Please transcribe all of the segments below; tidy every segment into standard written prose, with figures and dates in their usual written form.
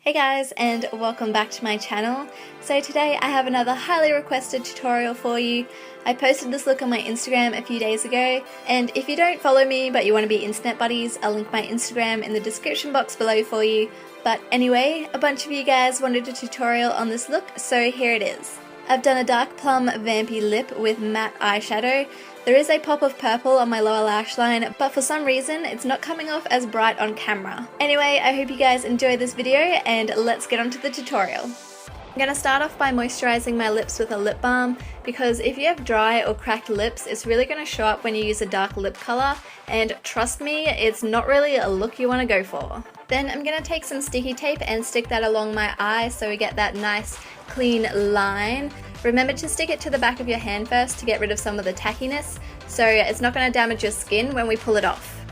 Hey guys, and welcome back to my channel. So today I have another highly requested tutorial for you. I posted this look on my Instagram a few days ago, and if you don't follow me but you want to be internet buddies, I'll link my Instagram in the description box below for you. But anyway, a bunch of you guys wanted a tutorial on this look, so here it is. I've done a dark plum vampy lip with matte eyeshadow. There is a pop of purple on my lower lash line, but for some reason it's not coming off as bright on camera. Anyway, I hope you guys enjoy this video and let's get on to the tutorial. I'm going to start off by moisturizing my lips with a lip balm because if you have dry or cracked lips, it's really going to show up when you use a dark lip color, and trust me, it's not really a look you want to go for. Then I'm going to take some sticky tape and stick that along my eye so we get that nice clean line. Remember to stick it to the back of your hand first to get rid of some of the tackiness, so it's not going to damage your skin when we pull it off.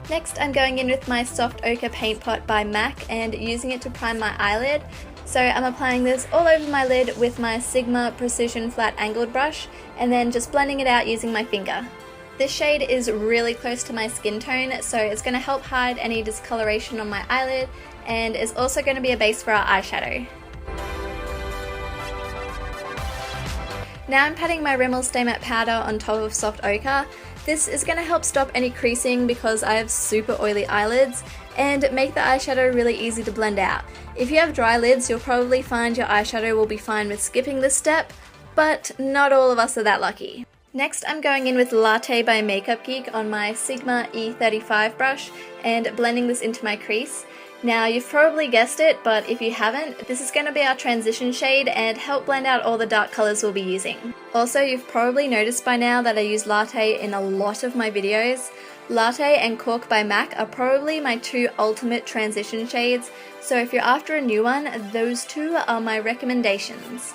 Next, I'm going in with my Soft Ochre Paint Pot by MAC and using it to prime my eyelid. So I'm applying this all over my lid with my Sigma Precision Flat Angled brush and then just blending it out using my finger. This shade is really close to my skin tone, so it's going to help hide any discoloration on my eyelid and is also going to be a base for our eyeshadow. Now I'm patting my Rimmel Stay Matte powder on top of Soft Ochre. This is going to help stop any creasing because I have super oily eyelids and make the eyeshadow really easy to blend out. If you have dry lids, you'll probably find your eyeshadow will be fine with skipping this step, but not all of us are that lucky. Next, I'm going in with Latte by Makeup Geek on my Sigma E35 brush and blending this into my crease. Now, you've probably guessed it, but if you haven't, this is going to be our transition shade and help blend out all the dark colours we'll be using. Also, you've probably noticed by now that I use Latte in a lot of my videos. Latte and Cork by MAC are probably my two ultimate transition shades, so if you're after a new one, those two are my recommendations.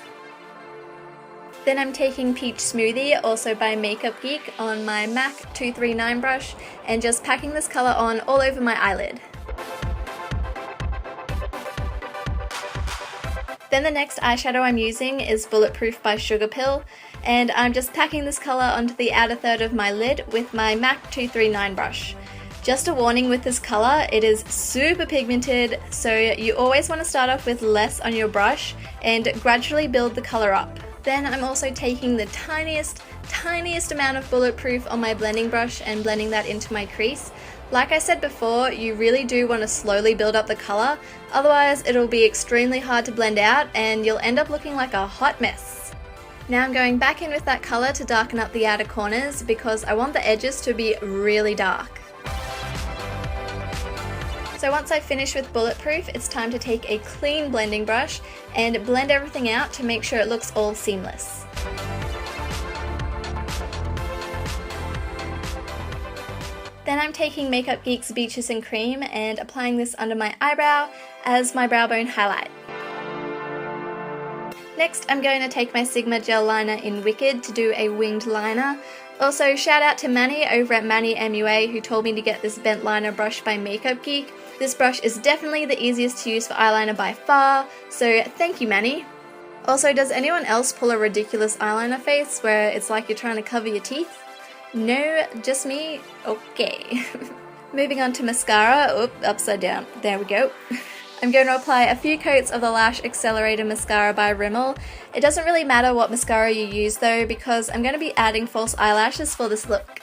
Then I'm taking Peach Smoothie, also by Makeup Geek, on my MAC 239 brush and just packing this colour on all over my eyelid. Then the next eyeshadow I'm using is Bulletproof by Sugar Pill, and I'm just packing this colour onto the outer third of my lid with my MAC 239 brush. Just a warning with this colour, it is super pigmented, so you always want to start off with less on your brush and gradually build the colour up. Then I'm also taking the tiniest amount of Bulletproof on my blending brush and blending that into my crease. Like I said before, you really do want to slowly build up the colour, otherwise it'll be extremely hard to blend out and you'll end up looking like a hot mess. Now I'm going back in with that colour to darken up the outer corners because I want the edges to be really dark. So once I've finished with Bulletproof, it's time to take a clean blending brush and blend everything out to make sure it looks all seamless. Then I'm taking Makeup Geek's Beaches and Cream and applying this under my eyebrow as my brow bone highlight. Next, I'm going to take my Sigma gel liner in Wicked to do a winged liner. Also, shout out to Manny over at Manny MUA who told me to get this bent liner brush by Makeup Geek. This brush is definitely the easiest to use for eyeliner by far, so thank you, Manny. Also, does anyone else pull a ridiculous eyeliner face where it's like you're trying to cover your teeth? No, just me? Okay. Moving on to mascara. Oop, upside down. There we go. I'm going to apply a few coats of the Lash Accelerator Mascara by Rimmel. It doesn't really matter what mascara you use though, because I'm going to be adding false eyelashes for this look.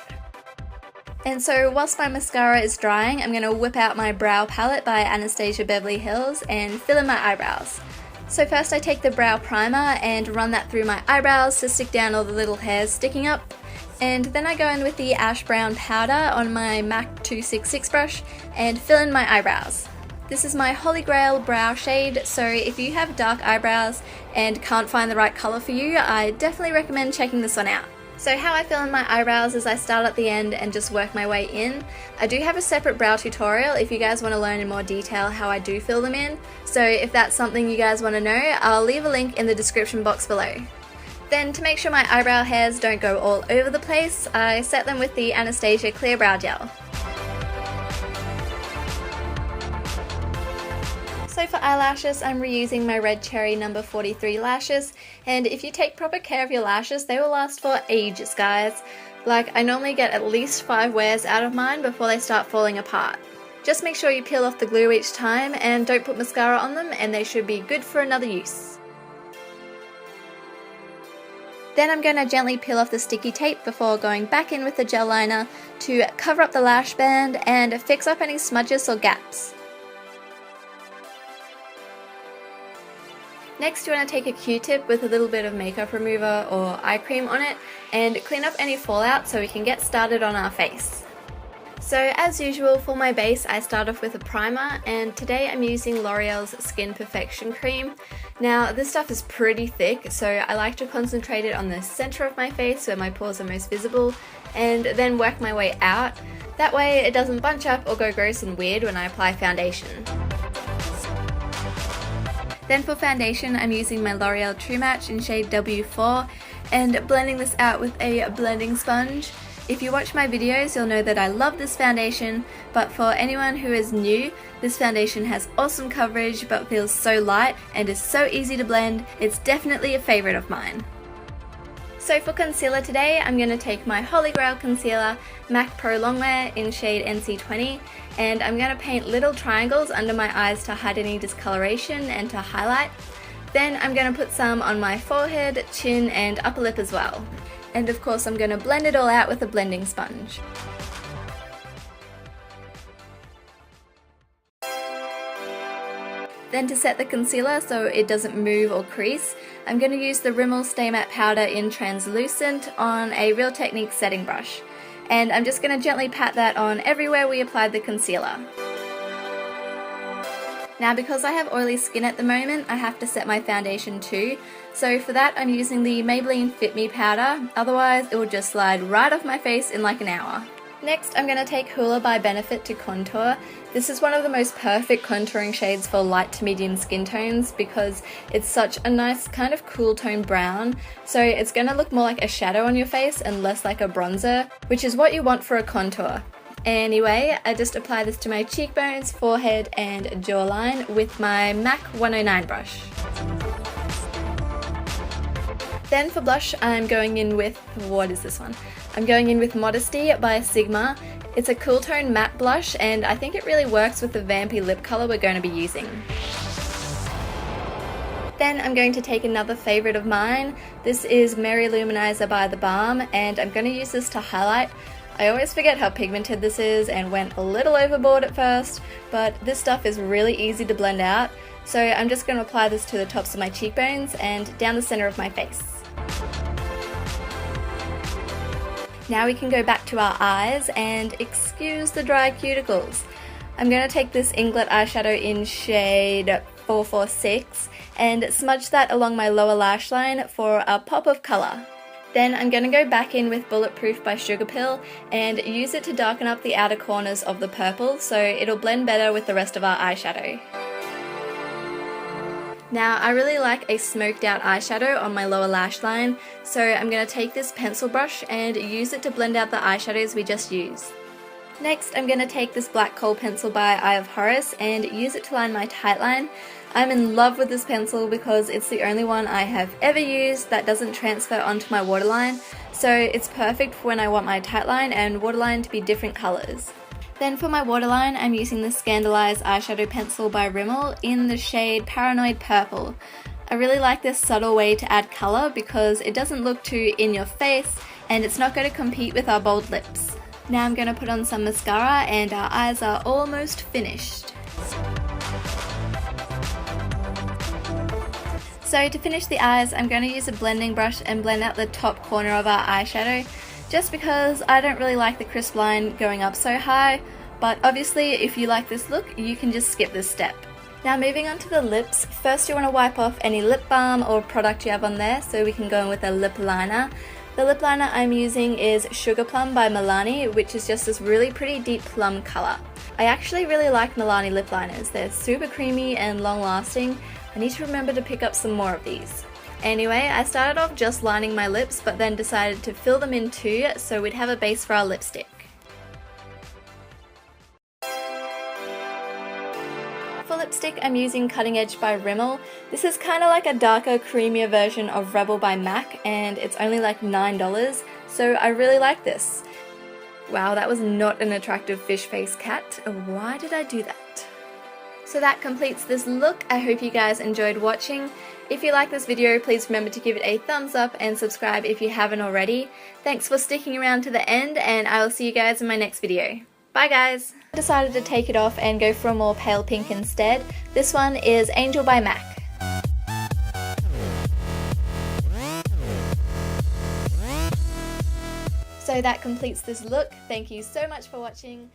And so whilst my mascara is drying, I'm going to whip out my brow palette by Anastasia Beverly Hills and fill in my eyebrows. So first I take the brow primer and run that through my eyebrows to stick down all the little hairs sticking up. And then I go in with the ash brown powder on my MAC 266 brush and fill in my eyebrows. This is my Holy Grail brow shade, so if you have dark eyebrows and can't find the right colour for you, I definitely recommend checking this one out. So how I fill in my eyebrows is I start at the end and just work my way in. I do have a separate brow tutorial if you guys want to learn in more detail how I do fill them in, so if that's something you guys want to know, I'll leave a link in the description box below. Then to make sure my eyebrow hairs don't go all over the place, I set them with the Anastasia Clear Brow Gel. So for eyelashes, I'm reusing my Red Cherry number 43 lashes, and if you take proper care of your lashes, they will last for ages, guys. Like, I normally get at least 5 wears out of mine before they start falling apart. Just make sure you peel off the glue each time and don't put mascara on them, and they should be good for another use. Then I'm going to gently peel off the sticky tape before going back in with the gel liner to cover up the lash band and fix up any smudges or gaps. Next, you want to take a Q-tip with a little bit of makeup remover or eye cream on it and clean up any fallout so we can get started on our face. So as usual, for my base I start off with a primer, and today I'm using L'Oreal's Skin Perfection Cream. Now this stuff is pretty thick, so I like to concentrate it on the center of my face where my pores are most visible and then work my way out. That way it doesn't bunch up or go gross and weird when I apply foundation. Then for foundation I'm using my L'Oreal True Match in shade W4 and blending this out with a blending sponge. If you watch my videos, you'll know that I love this foundation, but for anyone who is new, this foundation has awesome coverage but feels so light and is so easy to blend. It's definitely a favorite of mine. So for concealer today, I'm going to take my Holy Grail Concealer MAC Pro Longwear in shade NC20, and I'm going to paint little triangles under my eyes to hide any discoloration and to highlight. Then I'm going to put some on my forehead, chin and upper lip as well. And of course I'm going to blend it all out with a blending sponge. Then to set the concealer so it doesn't move or crease, I'm going to use the Rimmel Stay Matte Powder in Translucent on a Real Techniques setting brush. And I'm just going to gently pat that on everywhere we applied the concealer. Now because I have oily skin at the moment, I have to set my foundation too, so for that I'm using the Maybelline Fit Me powder, otherwise it will just slide right off my face in like an hour. Next I'm going to take Hoola by Benefit to contour. This is one of the most perfect contouring shades for light to medium skin tones because it's such a nice kind of cool tone brown, so it's going to look more like a shadow on your face and less like a bronzer, which is what you want for a contour. Anyway, I just apply this to my cheekbones, forehead and jawline with my MAC 109 brush. Then for blush I'm going in with, what is this one? I'm going in with Modesty by Sigma. It's a cool tone matte blush and I think it really works with the Vampy lip colour we're going to be using. Then I'm going to take another favourite of mine. This is Mary Luminizer by The Balm, and I'm going to use this to highlight. I always forget how pigmented this is and went a little overboard at first, but this stuff is really easy to blend out, so I'm just going to apply this to the tops of my cheekbones and down the centre of my face. Now we can go back to our eyes and excuse the dry cuticles. I'm going to take this Inglet eyeshadow in shade 446 and smudge that along my lower lash line for a pop of colour. Then I'm going to go back in with Bulletproof by Sugar Pill and use it to darken up the outer corners of the purple so it'll blend better with the rest of our eyeshadow. Now I really like a smoked out eyeshadow on my lower lash line, so I'm going to take this pencil brush and use it to blend out the eyeshadows we just used. Next I'm going to take this black kohl pencil by Eye of Horus and use it to line my tight line. I'm in love with this pencil because it's the only one I have ever used that doesn't transfer onto my waterline, so it's perfect for when I want my tight line and waterline to be different colours. Then for my waterline I'm using the Scandalise eyeshadow pencil by Rimmel in the shade Paranoid Purple. I really like this subtle way to add colour because it doesn't look too in your face and it's not going to compete with our bold lips. Now I'm going to put on some mascara and our eyes are almost finished. So to finish the eyes, I'm going to use a blending brush and blend out the top corner of our eyeshadow, just because I don't really like the crisp line going up so high, but obviously if you like this look, you can just skip this step. Now moving on to the lips, first you want to wipe off any lip balm or product you have on there so we can go in with a lip liner. The lip liner I'm using is Sugar Plum by Milani, which is just this really pretty deep plum colour. I actually really like Milani lip liners, they're super creamy and long lasting. I need to remember to pick up some more of these. Anyway, I started off just lining my lips but then decided to fill them in too so we'd have a base for our lipstick. For lipstick I'm using Cutting Edge by Rimmel. This is kind of like a darker, creamier version of Rebel by MAC and it's only like $9, so I really like this. Wow, that was not an attractive fish face cat. Why did I do that? So that completes this look. I hope you guys enjoyed watching. If you like this video, please remember to give it a thumbs up and subscribe if you haven't already. Thanks for sticking around to the end, and I will see you guys in my next video. Bye guys! I decided to take it off and go for a more pale pink instead. This one is Angel by MAC. So that completes this look. Thank you so much for watching.